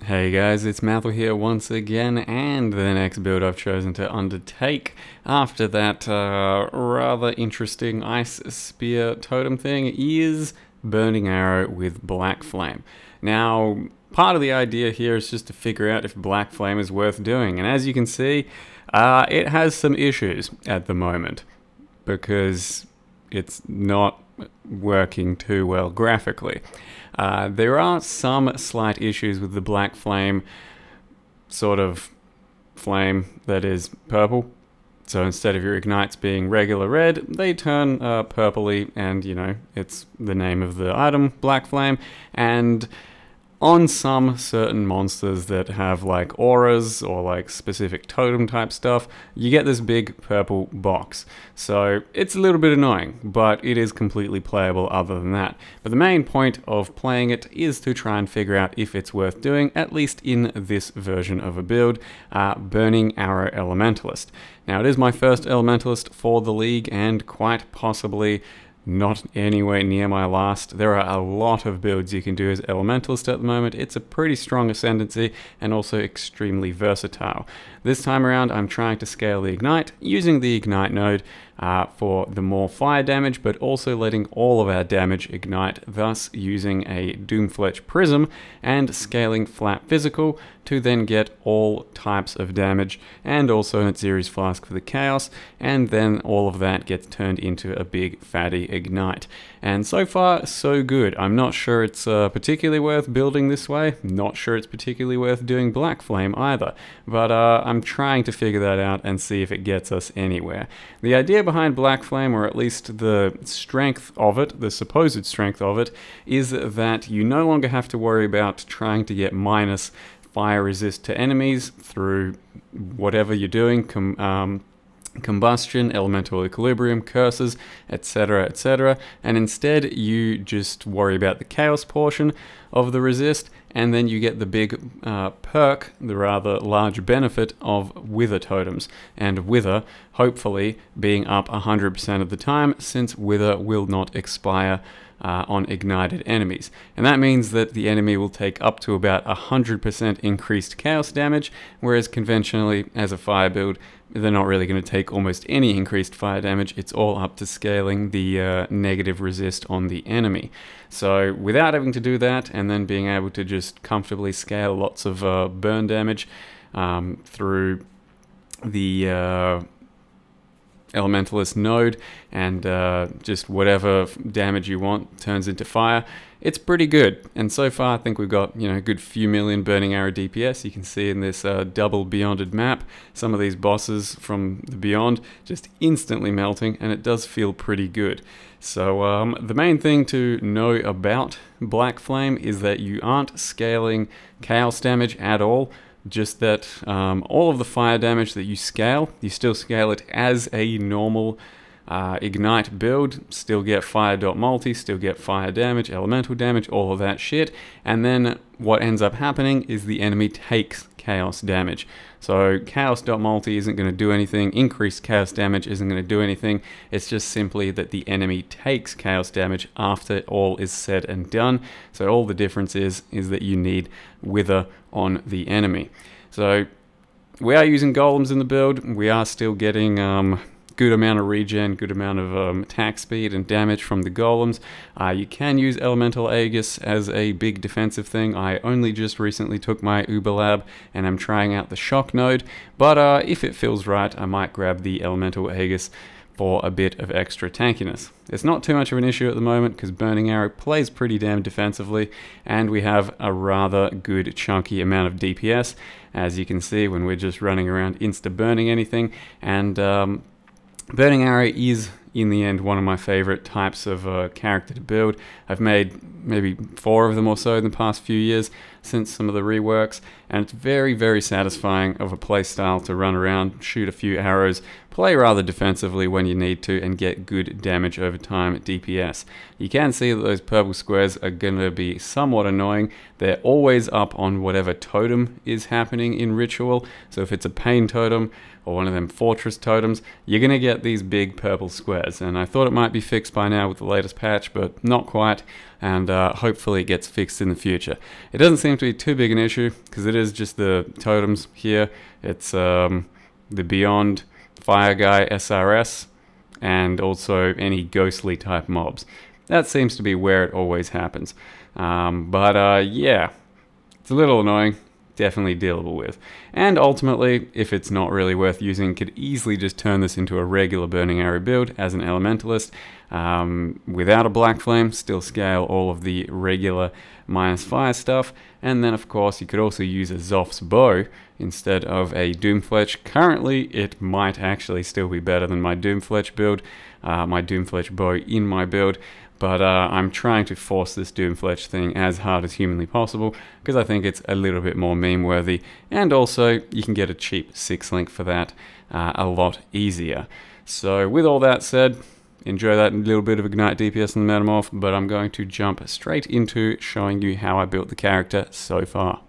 Hey guys, it's Mathel here once again, and the next build I've chosen to undertake after that rather interesting ice spear totem thing is Burning Arrow with Blackflame. Now, part of the idea here is just to figure out if Blackflame is worth doing, and as you can see, it has some issues at the moment, because it's not working too well graphically. There are some slight issues with the Blackflame sort of flame that is purple. So instead of your ignites being regular red, they turn purpley, and you know, it's the name of the item, Blackflame. And on some certain monsters that have like auras or like specific totem type stuff, you get this big purple box. So it's a little bit annoying, but it is completely playable other than that. But the main point of playing it is to try and figure out if it's worth doing, at least in this version of a build, Burning Arrow Elementalist. Now it is my first Elementalist for the league, and quite possibly not anywhere near my last. There are a lot of builds you can do as Elementalist at the moment. It's a pretty strong ascendancy and also extremely versatile. This time around I'm trying to scale the Ignite using the Ignite node for the more fire damage, but also letting all of our damage ignite, thus using a Doomfletch Prism and scaling flat physical to then get all types of damage, and also an Series Flask for the Chaos, and then all of that gets turned into a big fatty Ignite. And so far, so good. I'm not sure it's particularly worth building this way, not sure it's particularly worth doing Blackflame either, but I'm trying to figure that out and see if it gets us anywhere. The idea behind Blackflame, or at least the strength of it, the supposed strength of it, is that you no longer have to worry about trying to get minus fire resist to enemies through whatever you're doing, combustion, elemental equilibrium, curses, etc, etc, and instead you just worry about the chaos portion of the resist, and then you get the big perk, the rather large benefit of wither totems, and wither hopefully being up 100% of the time, since wither will not expire on ignited enemies. And that means that the enemy will take up to about 100% increased chaos damage, whereas conventionally as a fire build they're not really going to take almost any increased fire damage. It's all up to scaling the negative resist on the enemy. So without having to do that, and then being able to just comfortably scale lots of burn damage through the Elementalist node, and just whatever damage you want turns into fire, it's pretty good. And so far I think we've got, you know, a good few million Burning Arrow DPS. You can see in this double Beyonded map some of these bosses from the Beyond just instantly melting, and it does feel pretty good. So the main thing to know about Blackflame is that you aren't scaling chaos damage at all. Just that all of the fire damage that you scale, you still scale it as a normal Ignite build, still get fire.multi, still get fire damage, elemental damage, all of that shit, and then what ends up happening is the enemy takes chaos damage. So chaos.multi isn't going to do anything, increased chaos damage isn't going to do anything, it's just simply that the enemy takes chaos damage after all is said and done. So all the difference is that you need wither on the enemy. So we are using golems in the build, we are still getting good amount of regen, good amount of attack speed and damage from the golems. You can use Elemental Aegis as a big defensive thing. I only just recently took my Uber Lab and I'm trying out the shock node, but if it feels right I might grab the Elemental Aegis for a bit of extra tankiness. It's not too much of an issue at the moment because Burning Arrow plays pretty damn defensively, and we have a rather good chunky amount of DPS, as you can see when we're just running around insta-burning anything. And Burning Arrow is, in the end, one of my favorite types of character to build. I've made maybe 4 of them or so in the past few years since some of the reworks, and it's very, very satisfying of a playstyle to run around, shoot a few arrows, play rather defensively when you need to, and get good damage over time at DPS. You can see that those purple squares are going to be somewhat annoying. They're always up on whatever totem is happening in Ritual, so if it's a Pain totem or one of them Fortress totems, you're going to get these big purple squares. res, and I thought it might be fixed by now with the latest patch, but not quite, and hopefully it gets fixed in the future. It doesn't seem to be too big an issue, because it is just the totems here. It's the Beyond Fire Guy SRS, and also any ghostly type mobs. That seems to be where it always happens. Yeah, it's a little annoying. Definitely dealable with. And ultimately, if it's not really worth using, could easily just turn this into a regular Burning Arrow build as an Elementalist without a Blackflame, still scale all of the regular -fire stuff, and then of course you could also use a Zoph's bow instead of a Doomfletch. Currently it might actually still be better than my Doomfletch build, my Doomfletch bow in my build, but I'm trying to force this Doomfletch thing as hard as humanly possible because I think it's a little bit more meme worthy, and also you can get a cheap 6-link for that a lot easier. So with all that said, enjoy that little bit of Ignite DPS in the Metamorph, but I'm going to jump straight into showing you how I built the character so far.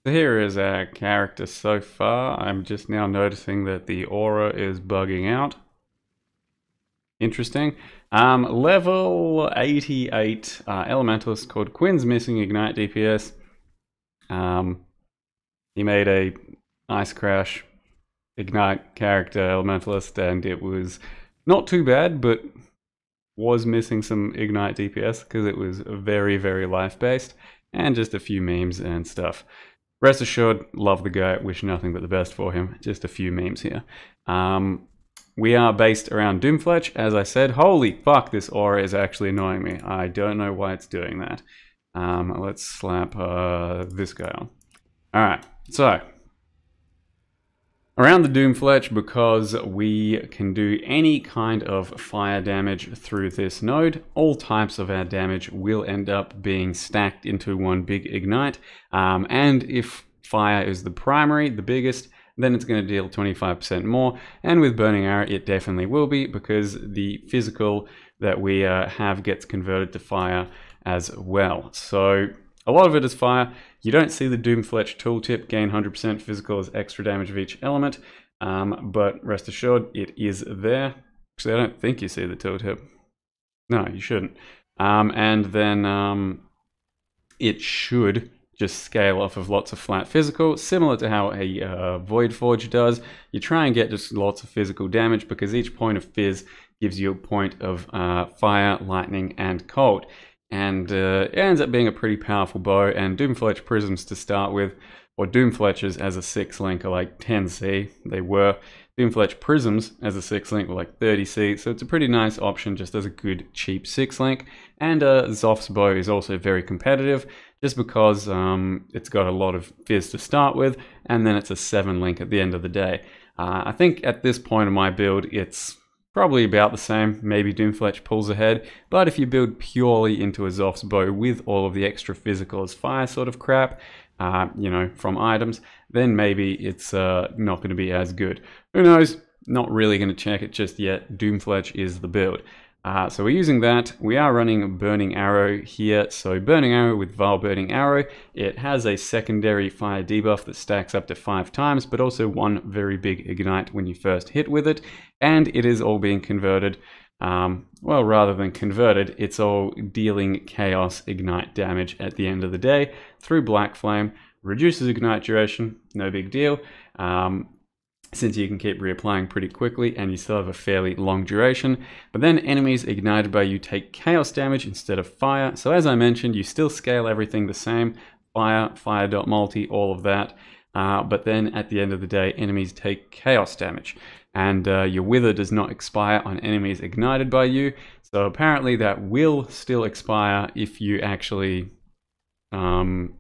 So here is our character so far. I'm just now noticing that the aura is bugging out. Interesting. Level 88 Elementalist called Quinn's missing Ignite DPS. He made a Ice Crash Ignite character Elementalist, and it was not too bad, but was missing some Ignite DPS because it was very, very life-based, and just a few memes and stuff. Rest assured, love the guy, wish nothing but the best for him. Just a few memes here. We are based around Doomfletch, as I said. Holy fuck, this aura is actually annoying me. I don't know why it's doing that. Let's slap this guy on. Alright, so around the Doomfletch, because we can do any kind of fire damage through this node, all types of our damage will end up being stacked into one big Ignite. And if fire is the primary, the biggest, then it's going to deal 25% more. And with Burning Arrow, it definitely will be, because the physical that we have gets converted to fire as well. So a lot of it is fire. You don't see the Doomfletch tooltip, gain 100% physical as extra damage of each element, but rest assured, it is there. Actually, I don't think you see the tooltip. No, you shouldn't. And then it should just scale off of lots of flat physical, similar to how a Void Forge does. You try and get just lots of physical damage because each point of fizz gives you a point of fire, lightning, and cold. And it ends up being a pretty powerful bow, and Doomfletch Prisms to start with, or Doomfletches as a 6-link are like 10C, they were. Doomfletch Prisms as a 6-link were like 30C, so it's a pretty nice option just as a good cheap 6-link. And Zoph's bow is also very competitive, just because it's got a lot of fizz to start with, and then it's a 7-link at the end of the day. I think at this point in my build, it's probably about the same. Maybe Doomfletch pulls ahead, but if you build purely into a Zoph's bow with all of the extra physical as fire sort of crap, you know, from items, then maybe it's not going to be as good. Who knows? Not really going to check it just yet. Doomfletch is the build. So we're using that. We are running Burning Arrow here. So Burning Arrow with Vile Burning Arrow. It has a secondary fire debuff that stacks up to 5 times, but also one very big ignite when you first hit with it. And it is all being converted. Well, rather than converted, it's all dealing chaos ignite damage at the end of the day through Blackflame. Reduces ignite duration, no big deal. Since you can keep reapplying pretty quickly and you still have a fairly long duration. But then enemies ignited by you take chaos damage instead of fire. So as I mentioned, you still scale everything the same. Fire, fire.multi, all of that. But then at the end of the day, enemies take chaos damage. And your wither does not expire on enemies ignited by you. So apparently that will still expire if you actually end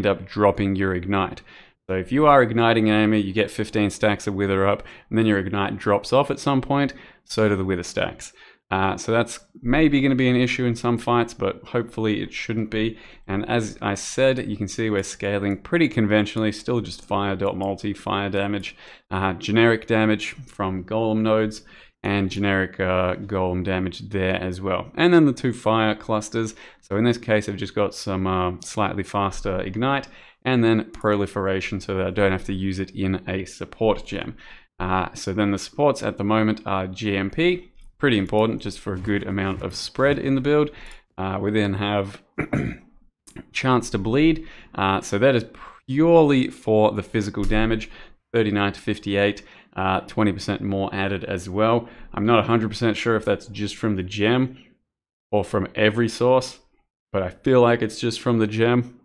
up dropping your ignite. So if you are igniting an enemy, you get 15 stacks of wither up, and then your ignite drops off at some point, so do the wither stacks. So that's maybe going to be an issue in some fights, but hopefully it shouldn't be. And as I said, you can see we're scaling pretty conventionally, still just fire.multi, fire damage, generic damage from golem nodes, and generic golem damage there as well. And then the 2 fire clusters. So in this case, I've just got some slightly faster ignite, and then proliferation so that I don't have to use it in a support gem. So then the supports at the moment are GMP, pretty important just for a good amount of spread in the build. We then have chance to bleed, so that is purely for the physical damage, 39 to 58, 20% more added as well. I'm not 100% sure if that's just from the gem or from every source, but I feel like it's just from the gem,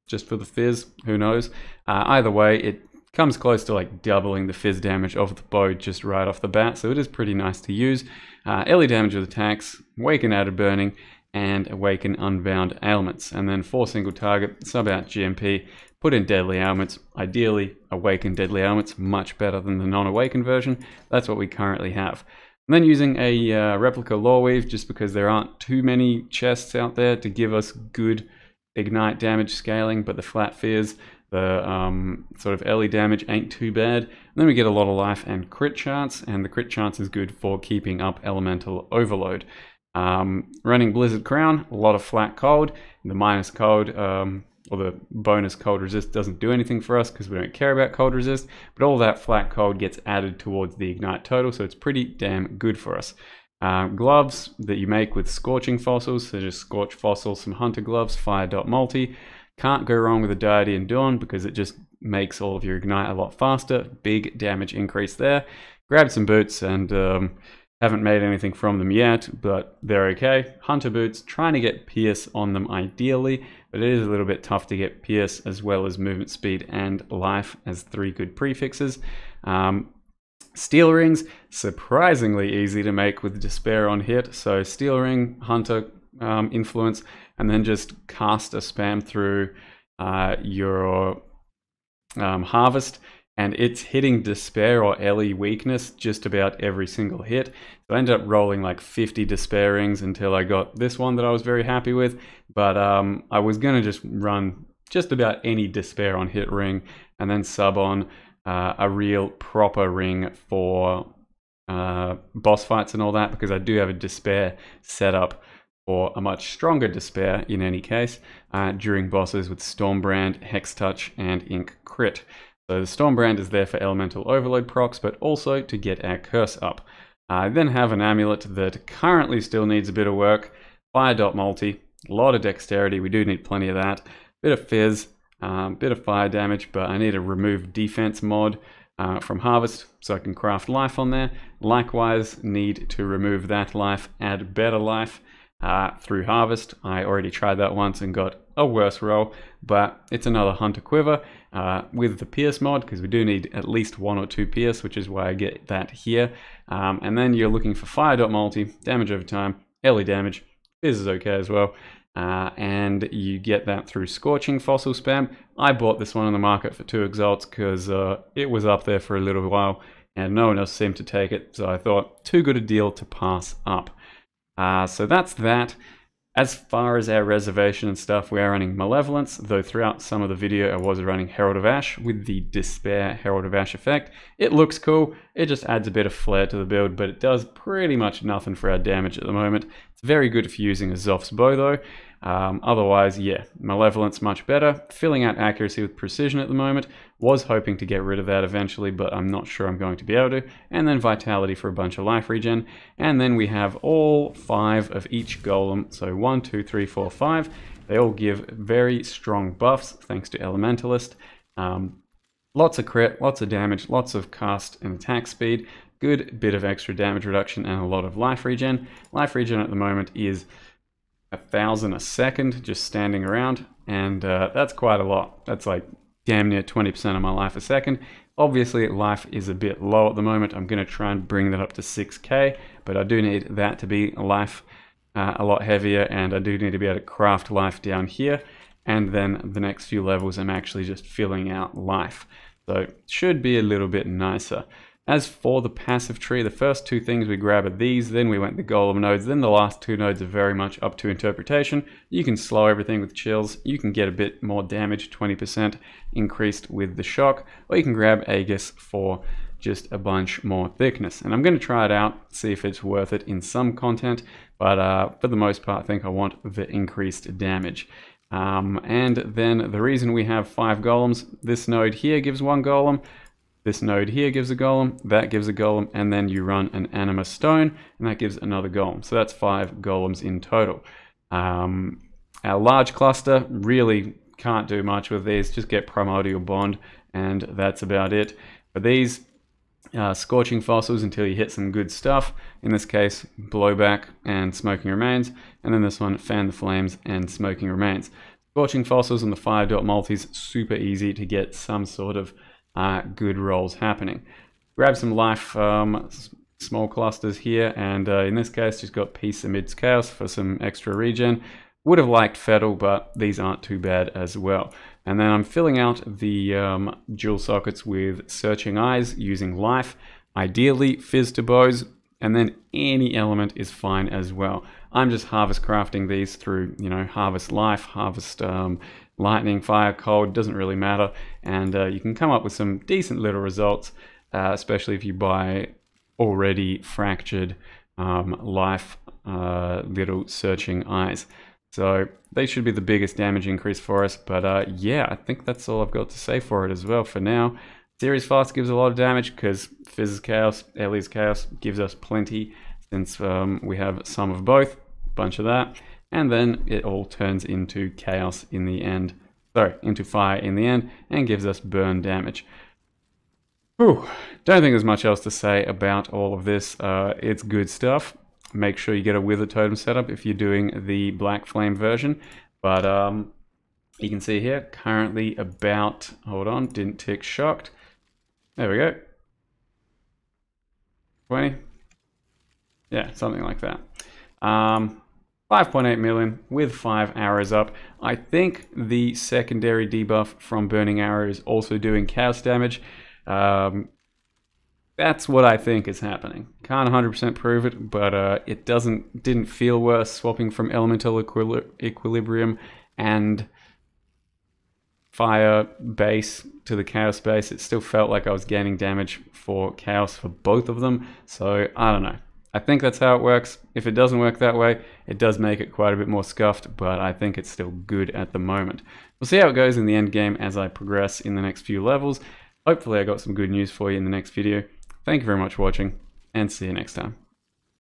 just for the fizz, who knows. Either way, it comes close to like doubling the fizz damage of the bow just right off the bat, so it is pretty nice to use. Early damage with attacks, Awaken Added Burning, and Awaken Unbound Ailments. And then for single target, sub out GMP, put in Deadly Ailments. Ideally, Awaken Deadly Ailments, much better than the non-awakened version. That's what we currently have. And then using a replica Lore Weave, just because there aren't too many chests out there to give us good ignite damage scaling, but the flat fizz, the sort of early damage ain't too bad. And then we get a lot of life and crit chance, and the crit chance is good for keeping up elemental overload. Running Blizzard Crown, a lot of flat cold. The minus cold, or the bonus cold resist doesn't do anything for us because we don't care about cold resist, but all that flat cold gets added towards the ignite total, so it's pretty damn good for us. Gloves that you make with Scorching Fossils, so just Scorch Fossils, some Hunter Gloves, Fire Dot Multi. Can't go wrong with a Deity and Dawn because it just makes all of your ignite a lot faster. Big damage increase there. Grabbed some boots and haven't made anything from them yet, but they're okay. Hunter boots, trying to get Pierce on them ideally, but it is a little bit tough to get Pierce as well as movement speed and life as 3 good prefixes. Steel rings, surprisingly easy to make with Despair on hit. So Steel ring, Hunter influence, and then just cast a spam through your harvest, and it's hitting Despair or Ellie weakness just about every single hit. So I ended up rolling like 50 Despair rings until I got this one that I was very happy with, but I was gonna just run just about any Despair on hit ring and then sub on a real proper ring for boss fights and all that, because I do have a Despair set up for a much stronger Despair in any case during bosses with Stormbrand, Hex Touch, and Ink Crit. So the Stormbrand is there for elemental overload procs, but also to get our curse up. I then have an amulet that currently still needs a bit of work. Fire Dot Multi, a lot of dexterity, we do need plenty of that. Bit of fizz, bit of fire damage, but I need a remove defense mod from Harvest so I can craft life on there. Likewise, need to remove that life, add better life through Harvest. I already tried that once and got a worse roll, but it's another Hunter Quiver with the Pierce mod, because we do need at least 1 or 2 Pierce, which is why I get that here. And then you're looking for Fire Dot Multi, damage over time, early damage, this is okay as well. And you get that through Scorching Fossil spam. I bought this one on the market for 2 exalts because it was up there for a little while and no one else seemed to take it, so I thought too good a deal to pass up. So that's that. As far as our reservation and stuff, we are running Malevolence, though throughout some of the video I was running Herald of Ash with the Despair Herald of Ash effect. It looks cool, it just adds a bit of flair to the build, but it does pretty much nothing for our damage at the moment. It's very good for using a Zoph's bow though. Otherwise, yeah, Malevolence much better. Filling out accuracy with precision at the moment. Was hoping to get rid of that eventually, but I'm not sure I'm going to be able to. And then Vitality for a bunch of life regen. And then we have all 5 of each golem. So 1, 2, 3, 4, 5. They all give very strong buffs thanks to Elementalist. Lots of crit, lots of damage, lots of cast and attack speed. Good bit of extra damage reduction and a lot of life regen. Life regen at the moment is 1,000 a second just standing around, and that's quite a lot. That's like damn near 20% of my life a second. Obviously life is a bit low at the moment. I'm going to try and bring that up to 6k, but I do need that to be life a lot heavier, and I do need to be able to craft life down here, and then the next few levels I'm actually just filling out life. So it should be a little bit nicer. As for the passive tree, the first 2 things we grab are these, then we went the golem nodes, then the last 2 nodes are very much up to interpretation. You can slow everything with chills, you can get a bit more damage, 20% increased with the shock, or you can grab Aegis for just a bunch more thickness. And I'm going to try it out, see if it's worth it in some content, but for the most part I think I want the increased damage. And then the reason we have 5 golems, this node here gives 1 golem, this node here gives a golem, that gives a golem, and then you run an anima stone, and that gives another golem. So that's 5 golems in total. Our large cluster really can't do much with these, just get primordial bond, and that's about it. For these, scorching fossils until you hit some good stuff. In this case, blowback and smoking remains, and then this one, fan the flames and smoking remains. Scorching fossils on the 5-dot multis, super easy to get some sort of good rolls happening. Grab some life small clusters here, and in this case just got peace amidst chaos for some extra regen. Would have liked Fettle, but these aren't too bad as well. And then I'm filling out the dual sockets with searching eyes using life, ideally fizz to bows, and then any element is fine as well. I'm just harvest crafting these through, you know, harvest life, harvest lightning, fire, cold, doesn't really matter. And you can come up with some decent little results, especially if you buy already fractured life little searching eyes. So they should be the biggest damage increase for us. But yeah, I think that's all I've got to say for it as well for now. Series Fast gives a lot of damage because Fizz's Chaos, Ellie's Chaos gives us plenty since we have some of both, a bunch of that. And then it all turns into Chaos in the end, sorry, into Fire in the end, and gives us burn damage. Whew. Don't think there's much else to say about all of this. It's good stuff. Make sure you get a Wither Totem setup if you're doing the Blackflame version. But you can see here, currently about, hold on, didn't tick shocked. There we go. 20. Yeah, something like that. 5.8 million with 5 arrows up. I think the secondary debuff from Burning Arrow is also doing chaos damage. That's what I think is happening. Can't 100% prove it, but it didn't feel worse swapping from Elemental Equilibrium and Fire base to the Chaos base. It still felt like I was gaining damage for Chaos for both of them, so I don't know. I think that's how it works. If it doesn't work that way, it does make it quite a bit more scuffed, but I think it's still good at the moment. We'll see how it goes in the end game as I progress in the next few levels. Hopefully I got some good news for you in the next video. Thank you very much for watching, and see you next time.